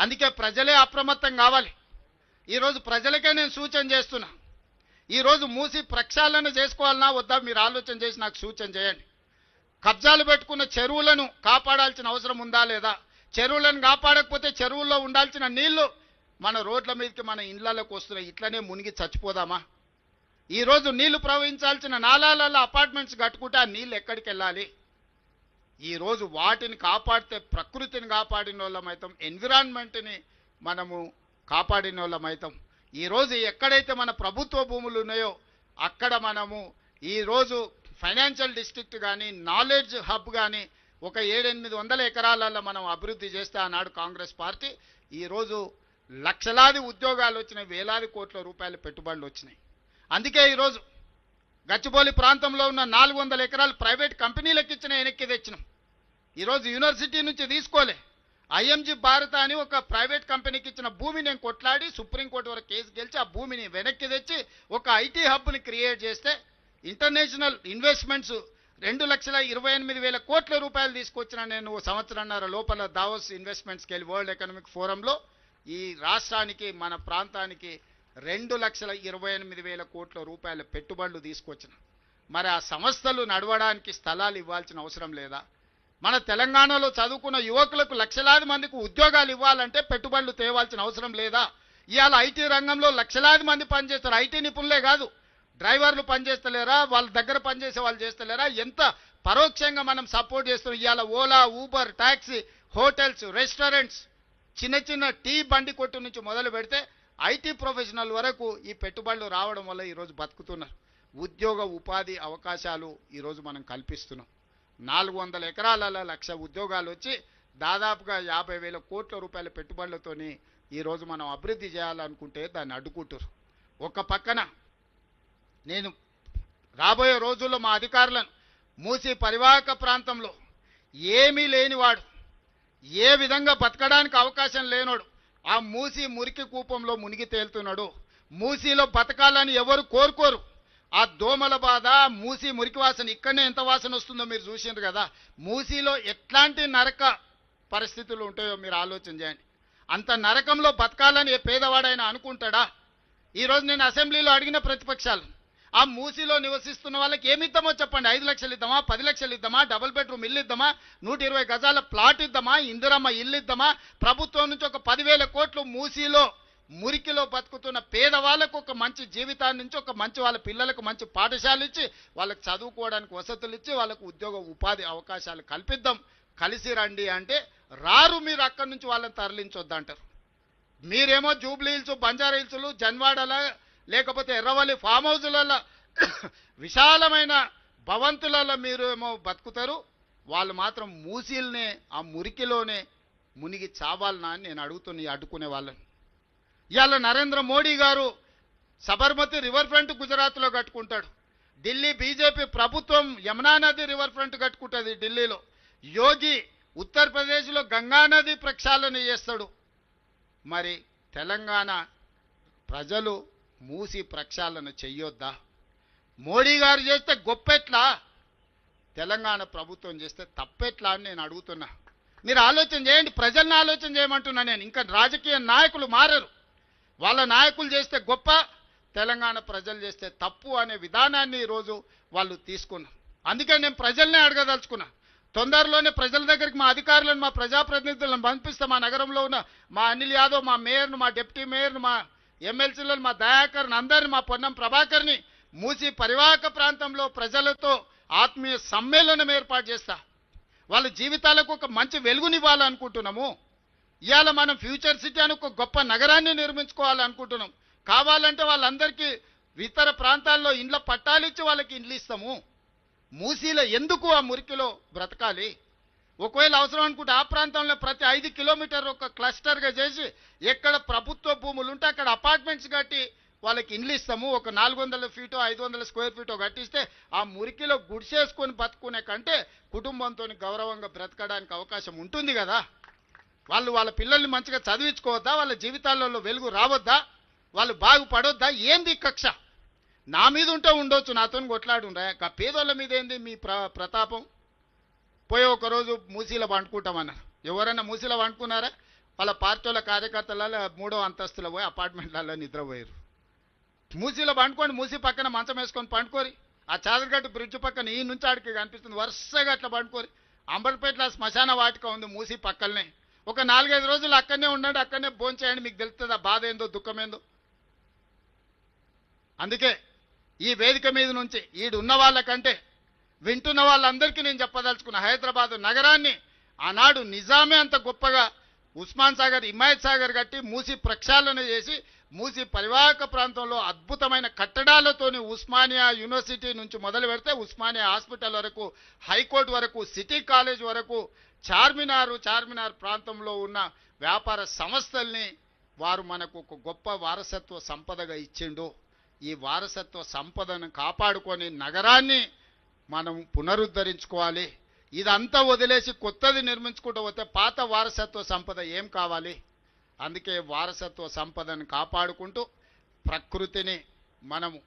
అందుకే ప్రజలే అప్రమత్తం కావాలి. ఈరోజు ప్రజలకే నేను సూచన చేస్తున్నా. ఈరోజు మూసి ప్రక్షాళన చేసుకోవాలన్నా వద్దా మీరు ఆలోచన చేసి నాకు సూచన చేయండి. కబ్జాలు పెట్టుకున్న చెరువులను కాపాడాల్సిన అవసరం ఉందా లేదా? చెరువులను కాపాడకపోతే చెరువుల్లో ఉండాల్సిన నీళ్లు మన రోడ్ల మీదకి మన ఇళ్లలోకి వస్తున్నాయి. ఇట్లనే మునిగి చచ్చిపోదామా? ఈరోజు నీళ్లు ప్రవహించాల్సిన నాలాలలో అపార్ట్మెంట్స్ కట్టుకుంటే ఆ నీళ్ళు ఎక్కడికి వెళ్ళాలి? ఈరోజు వాటిని కాపాడితే ప్రకృతిని కాపాడిన వాళ్ళమైతాం, ఎన్విరాన్మెంట్ని మనము కాపాడిన వాళ్ళమైతాం. ఈరోజు ఎక్కడైతే మన ప్రభుత్వ భూములు ఉన్నాయో అక్కడ మనము ఈరోజు ఫైనాన్షియల్ డిస్ట్రిక్ట్ కానీ నాలెడ్జ్ హబ్ కానీ ఒక 700-800 ఎకరాలలో మనం అభివృద్ధి చేస్తే ఆనాడు కాంగ్రెస్ పార్టీ ఈరోజు లక్షలాది ఉద్యోగాలు వచ్చినాయి, వేలాది కోట్ల రూపాయల పెట్టుబడులు వచ్చినాయి. అందుకే ఈరోజు గచ్చిబౌలి ప్రాంతంలో ఉన్న 400 ఎకరాలు ప్రైవేట్ కంపెనీలకు ఇచ్చిన వెనక్కి తెచ్చినాం. ఈరోజు యూనివర్సిటీ నుంచి తీసుకోలే, ఐఎంజీ భారత అని ఒక ప్రైవేట్ కంపెనీకి ఇచ్చిన భూమి నేను కొట్లాడి సుప్రీంకోర్టు వరకు కేసు గెలిచి ఆ భూమిని వెనక్కి తెచ్చి ఒక ఐటీ హబ్ని క్రియేట్ చేస్తే ఇంటర్నేషనల్ ఇన్వెస్ట్మెంట్స్ 2,28,000 కోట్ల రూపాయలు తీసుకొచ్చిన నేను సంవత్సరంన్నర లోపల దావోస్ ఇన్వెస్ట్మెంట్స్కి వెళ్ళి వరల్డ్ ఎకనామిక్ ఫోరంలో ఈ రాష్ట్రానికి మన ప్రాంతానికి 2,28,000 కోట్ల రూపాయల పెట్టుబడులు తీసుకొచ్చిన. మరి ఆ సంస్థలు నడవడానికి స్థలాలు ఇవ్వాల్సిన అవసరం లేదా? మన తెలంగాణలో చదువుకున్న యువకులకు లక్షలాది మందికి ఉద్యోగాలు ఇవ్వాలంటే పెట్టుబడులు తేవాల్సిన అవసరం లేదా? ఇవాళ ఐటీ రంగంలో లక్షలాది మంది పనిచేస్తారు. ఐటీ నిపుణులే కాదు, డ్రైవర్లు పనిచేస్తలేరా? వాళ్ళ దగ్గర పనిచేసే వాళ్ళు చేస్తలేరా? ఎంత పరోక్షంగా మనం సపోర్ట్ చేస్తున్నాం. ఇవాళ Ola, Uber, taxi, hotels, restaurants, చిన్న చిన్న టీ బండి కొట్టు నుంచి మొదలు పెడితే ఐటీ ప్రొఫెషనల్ వరకు ఈ పెట్టుబడులు రావడం వల్ల ఈరోజు బతుకుతున్నారు. ఉద్యోగ ఉపాధి అవకాశాలు ఈరోజు మనం కల్పిస్తున్నాం. 400 ఎకరాలలో 1,00,000 ఉద్యోగాలు వచ్చి దాదాపుగా 50,000 కోట్ల రూపాయల పెట్టుబడులతోని ఈరోజు మనం అభివృద్ధి చేయాలనుకుంటే దాన్ని అడ్డుకుంటారు. ఒక పక్కన నేను రాబోయే రోజుల్లో మా అధికారులను మూసి పరివాహక ప్రాంతంలో ఏమీ లేనివాడు, ఏ విధంగా బతకడానికి అవకాశం లేనోడు ఆ మూసి మురికి కూపంలో మునిగి తేలుతున్నాడు. మూసిలో బతకాలని ఎవరు కోరుకోరు. ఆ దోమల బాధ, మూసి మురికి వాసన, ఇక్కడనే ఎంత వాసన వస్తుందో మీరు చూసిండ్రు కదా. మూసిలో ఎట్లాంటి నరక పరిస్థితులు ఉంటాయో మీరు ఆలోచన చేయండి. అంత నరకంలో బతకాలని ఏ పేదవాడైనా అనుకుంటాడా? ఈరోజు నేను అసెంబ్లీలో అడిగిన ప్రతిపక్షాలు, ఆ మూసిలో నివసిస్తున్న వాళ్ళకి ఏమి ఇద్దామో చెప్పండి. 5 లక్షలు ఇద్దామా, 10 లక్షలు ఇద్దామా, డబుల్ బెడ్రూమ్ ఇల్లు ఇద్దామా, 120 గజాల ప్లాట్ ఇద్దామా, ఇందిరమ్మ ఇల్లు ఇద్దామా? ప్రభుత్వం నుంచి ఒక 10,000 కోట్లు మూసిలో మురికిలో బతుకుతున్న పేదవాళ్ళకు ఒక మంచి జీవితాన్ని నుంచి ఒక మంచి వాళ్ళ పిల్లలకు మంచి పాఠశాలలు ఇచ్చి వాళ్ళకి చదువుకోవడానికి వసతులు ఇచ్చి వాళ్ళకు ఉద్యోగ ఉపాధి అవకాశాలు కల్పిద్దాం, కలిసి రండి అంటే రారు. మీరు అక్కడి నుంచి వాళ్ళని తరలించొద్దంటారు. మీరేమో జూబ్లీ హిల్స్, బంజారా హిల్స్లు, జన్వాడల లేకపోతే ఎర్రవల్లి ఫామ్ హౌజులలో విశాలమైన భవంతులలో మీరు ఏమో బతుకుతారు. వాళ్ళు మాత్రం మూసీలనే ఆ మురికిలోనే మునిగి చావాలనా అని నేను అడ్డుకునే వాళ్ళని. ఇవాళ నరేంద్ర మోడీ గారు సబర్మతి రివర్ ఫ్రంట్ గుజరాత్లో కట్టుకుంటాడు. ఢిల్లీ బీజేపీ ప్రభుత్వం యమునా నది రివర్ ఫ్రంట్ కట్టుకుంటుంది ఢిల్లీలో. యోగి ఉత్తరప్రదేశ్లో గంగా నది ప్రక్షాళన చేస్తాడు. మరి తెలంగాణ ప్రజలు మూసి ప్రక్షాళన చెయ్యొద్దా? మోడీ గారు చేస్తే గొప్పెట్లా, తెలంగాణ ప్రభుత్వం చేస్తే తప్పెట్లా అని నేను అడుగుతున్నా. మీరు ఆలోచన చేయండి, ప్రజల్ని ఆలోచన చేయమంటున్నా నేను. ఇంకా రాజకీయ నాయకులు మారరు. వాళ్ళ నాయకులు చేస్తే గొప్ప, తెలంగాణ ప్రజలు చేస్తే తప్పు అనే విధానాన్ని ఈరోజు వాళ్ళు తీసుకున్నారు. అందుకే నేను ప్రజల్నే అడగదలుచుకున్నా. తొందరలోనే ప్రజల దగ్గరికి మా అధికారులను, మా ప్రజాప్రతినిధులను పంపిస్తాం. మా నగరంలో ఉన్న మా అనిల్ యాదవ్, మా మేయర్ను, మా డిప్యూటీ మేయర్ను, మా ఎమ్మెల్సీలను, మా దయాకర్ని, అందరిని, మా పొన్నం ప్రభాకర్ని మూసి పరివాహక ప్రాంతంలో ప్రజలతో ఆత్మీయ సమ్మేళనం ఏర్పాటు చేస్తా. వాళ్ళ జీవితాలకు ఒక మంచి వెలుగునివ్వాలనుకుంటున్నాము. ఇవాళ మనం ఫ్యూచర్ సిటీ అని ఒక గొప్ప నగరాన్ని నిర్మించుకోవాలనుకుంటున్నాం. కావాలంటే వాళ్ళందరికీ ఇతర ప్రాంతాల్లో ఇండ్ల పట్టాలిచ్చి వాళ్ళకి ఇండ్లు ఇస్తాము. మూసీలో ఎందుకు ఆ మురికిలో బ్రతకాలి? ఒకవేళ అవసరం అనుకుంటే ఆ ప్రాంతంలో ప్రతి 5 కిలోమీటర్ ఒక క్లస్టర్గా చేసి ఎక్కడ ప్రభుత్వ భూములు ఉంటే అక్కడ అపార్ట్మెంట్స్ కట్టి వాళ్ళకి ఇండ్లు ఇస్తాము. ఒక 400 ఫీటో 500 స్క్వేర్ ఫీటో కట్టిస్తే ఆ మురికిలో గుడిసేసుకొని బతుకునే కంటే కుటుంబంతో గౌరవంగా బ్రతకడానికి అవకాశం ఉంటుంది కదా. వాళ్ళు వాళ్ళ పిల్లల్ని మంచిగా చదివించుకోవద్దా? వాళ్ళ జీవితాలలో వెలుగు రావద్దా? వాళ్ళు బాగుపడొద్దా? ఏంది కక్ష? నా మీద ఉంటే ఉండొచ్చు, నాతో కొట్లాడుండ్రా. పేదోళ్ళ మీద ఏంది మీ ప్రతాపం? పోయి ఒకరోజు మూసీలో వండుకుంటామన్నారు. ఎవరైనా మూసీలో వండుకున్నారా? వాళ్ళ పార్టీల కార్యకర్తలలో 3వ అంతస్తులో పోయి అపార్ట్మెంట్లలో నిద్రపోయారు. మూసీలో పండుకోండి, మూసీ పక్కన మంచం వేసుకొని పండుకోరి. ఆ చాదరగట్టు బ్రిడ్జ్ పక్కన ఈ నుంచి ఆడికి కనిపిస్తుంది, వరుసగా అట్లా పండుకోరి. అంబర్పేటలో శ్మశాన వాటిక ఉంది మూసీ పక్కనే. ఒక 4-5 రోజులు అక్కడనే ఉండండి, అక్కడనే భోంచేయండి, మీకు తెలుస్తుంది ఆ బాధ ఏందో దుఃఖమేందో. అందుకే ఈ వేదిక మీద నుంచి ఈడున్న వాళ్ళకంటే వింటున్న వాళ్ళందరికీ నేను చెప్పదలుచుకున్న, హైదరాబాదు నగరాన్ని ఆనాడు నిజామే అంత గొప్పగా ఉస్మాన్ సాగర్, హిమాయత్ సాగర్ కట్టి మూసి ప్రక్షాళన చేసి మూసి పరివాహక ప్రాంతంలో అద్భుతమైన కట్టడాలతోని ఉస్మానియా యూనివర్సిటీ నుంచి మొదలు పెడితే ఉస్మానియా హాస్పిటల్ వరకు, హైకోర్టు వరకు, సిటీ కాలేజ్ వరకు, చార్మినార్ ప్రాంతంలో ఉన్న వ్యాపార సంస్థల్ని వారు మనకు ఒక గొప్ప వారసత్వ సంపదగా ఇచ్చిండు. ఈ వారసత్వ సంపదను కాపాడుకొని నగరాన్ని మనం పునరుద్ధరించుకోవాలి. ఇదంతా వదిలేసి కొత్తది నిర్మించుకుంటూ పోతే పాత వారసత్వ సంపద ఏం కావాలి? అందుకే వారసత్వ సంపదను కాపాడుకుంటూ ప్రకృతిని మనము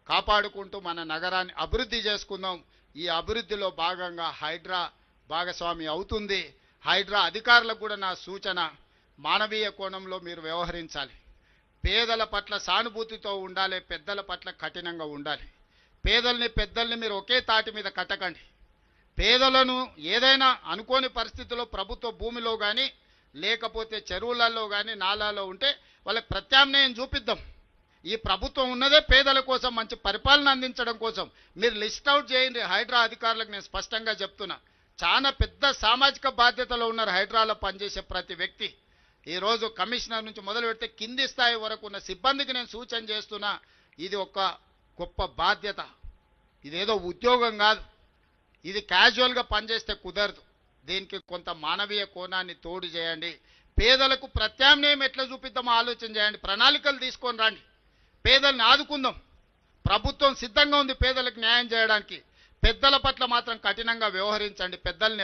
కాపాడుకుంటూ మన నగరాన్ని అభివృద్ధి చేసుకుందాం. ఈ అభివృద్ధిలో భాగంగా హైడ్రా భాగస్వామి అవుతుంది. హైడ్రా అధికారులకు కూడా నా సూచన, మానవీయ కోణంలో మీరు వ్యవహరించాలి. పేదల పట్ల సానుభూతితో ఉండాలి, పెద్దల పట్ల కఠినంగా ఉండాలి. పెద్దల్ని మీరు ఒకే తాటి మీద కట్టకండి. పేదలను ఏదైనా అనుకోని పరిస్థితుల్లో ప్రభుత్వ భూమిలో కానీ లేకపోతే చెరువులలో కానీ నాలాలో ఉంటే వాళ్ళకి ప్రత్యామ్నాయం చూపిద్దాం. ఈ ప్రభుత్వం ఉన్నదే పేదల కోసం, మంచి పరిపాలన అందించడం కోసం. మీరు లిస్ట్ అవుట్ చేయండి. హైడ్రా అధికారులకు నేను స్పష్టంగా చెప్తున్నా, చాలా పెద్ద సామాజిక బాధ్యతలో ఉన్నారు హైడ్రాలో పనిచేసే ప్రతి వ్యక్తి. ఈరోజు కమిషనర్ నుంచి మొదలు పెడితే కింది స్థాయి వరకు ఉన్న సిబ్బందికి నేను సూచన చేస్తున్నా, ఇది ఒక గొప్ప బాధ్యత. ఇదేదో ఉద్యోగం కాదు, ఇది క్యాజువల్గా పనిచేస్తే కుదరదు. దీనికి కొంత మానవీయ కోణాన్ని తోడు చేయండి. పేదలకు ప్రత్యామ్నాయం ఎట్లా చూపిద్దామో ఆలోచన చేయండి. ప్రణాళికలు తీసుకొని రండి, పేదల్ని ఆదుకుందాం. ప్రభుత్వం సిద్ధంగా ఉంది పేదలకు న్యాయం చేయడానికి. పెద్దల పట్ల మాత్రం కఠినంగా వ్యవహరించండి. పెద్దల్ని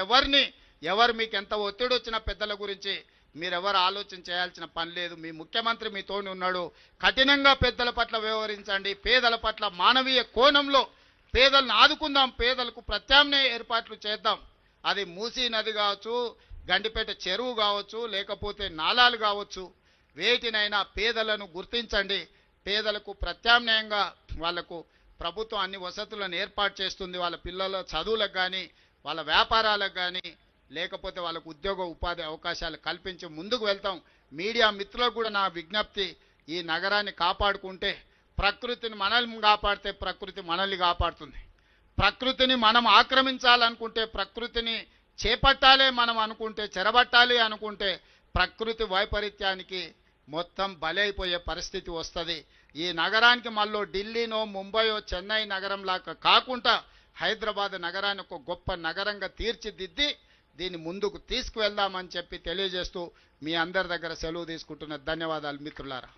ఎవరు మీకు ఎంత ఒత్తిడి వచ్చినా పెద్దల గురించి మీరెవరు ఆలోచన చేయాల్సిన పని లేదు. మీ ముఖ్యమంత్రి మీతోని ఉన్నాడు. కఠినంగా పెద్దల పట్ల వ్యవహరించండి. పేదల పట్ల మానవీయ కోణంలో పేదలను ఆదుకుందాం. పేదలకు ప్రత్యామ్నాయ ఏర్పాట్లు చేద్దాం. అది మూసీ నది కావచ్చు, గండిపేట చెరువు కావచ్చు, లేకపోతే నాలాలు కావచ్చు, వేటినైనా పేదలను గుర్తించండి. పేదలకు ప్రత్యామ్నాయంగా వాళ్లకు ప్రభుత్వం అన్ని వసతులను ఏర్పాటు చేస్తుంది. వాళ్ళ పిల్లల చదువులకు కానీ, వాళ్ళ వ్యాపారాలకు కానీ, లేకపోతే వాళ్ళకు ఉద్యోగ ఉపాధి అవకాశాలు కల్పించి ముందుకు వెళ్తాం. మీడియా మిత్రులకు కూడా నా విజ్ఞప్తి, ఈ నగరాన్ని కాపాడుకుంటే ప్రకృతిని మనల్ని కాపాడితే ప్రకృతి మనల్ని కాపాడుతుంది. ప్రకృతిని మనం ఆక్రమించాలనుకుంటే, ప్రకృతిని చేపట్టాలి మనం అనుకుంటే, చెరబట్టాలి అనుకుంటే ప్రకృతి వైపరీత్యానికి మొత్తం బలైపోయే పరిస్థితి వస్తుంది. ఈ నగరానికి మళ్ళీ ఢిల్లీనో, ముంబయో, చెన్నై నగరంలాగా కాకుండా హైదరాబాద్ నగరాన్ని ఒక గొప్ప నగరంగా తీర్చిదిద్ది దీన్ని ముందుకు తీసుకువెళ్దామని చెప్పి తెలియజేస్తూ మీ అందరి దగ్గర సెలవు తీసుకుంటున్న ధన్యవాదాలు మిత్రులారా.